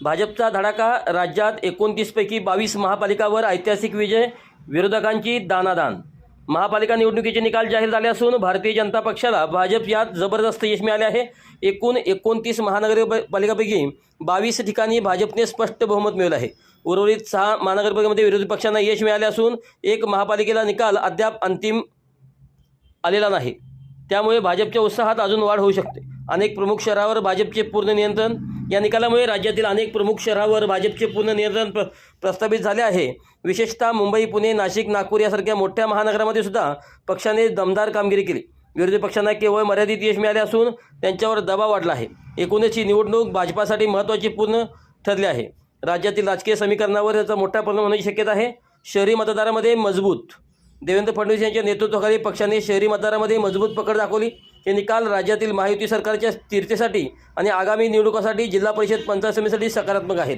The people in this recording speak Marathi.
भाजपचा धडाका, राज्यात 29 पैकी 22 महापालिकावर ऐतिहासिक विजय, विरोधकांची दानादान। महापालिका निवडणुकीचे निकाल जाहीर झाले असून भारतीय जनता पक्षाला भाजप यात जबरदस्त यश मिळाले आहे। एकूण 29 महानगरपालिकापैकी 22 ठिकाणी भाजपने स्पष्ट बहुमत मिळवले आहे। उर्वरित 6 महानगरपालिकांमध्ये विरोधी पक्षांना यश मिळाले असून एक महापालिकेला निकाल अद्याप अंतिम आलेला नाही। त्यामुळे भाजपच्या उत्साहात अजून वाढ होऊ शकते। अनेक प्रमुख शहरावर भाजपचे पूर्ण नियंत्रण। या निकालामुळे राज्यातील अनेक प्रमुख शहरावर भाजपचे पूर्ण नियंत्रण प्रस्थापित झाले आहे। विशेषतः मुंबई, पुणे, नाशिक, नागपूर यासारख्या मोठ्या महानगरांमध्ये सुद्धा पक्षाने दमदार कामगिरी केली। विरोधी पक्षांना केवळ मर्यादित यश मिळाले असून त्यांच्यावर दबाव वाढला आहे। एकूणच ही निवडणूक भाजपासाठी महत्त्वाची पूर्ण ठरली आहे। राज्यातील राजकीय समीकरणावर याचा मोठा परिणाम होण्याची शक्यता आहे। शहरी मतदारामध्ये मजबूत। देवेंद्र फडणवीस यांच्या नेतृत्वाखाली पक्षाने शहरी मतदारामध्ये मजबूत पकड दाखवली। हे निकाल राज्यातील महायुती सरकारच्या स्थिरतेसाठी आणि आगामी निवडणुकांसाठी जिल्हा परिषद पंचायत समितीसाठी सकारात्मक आहेत।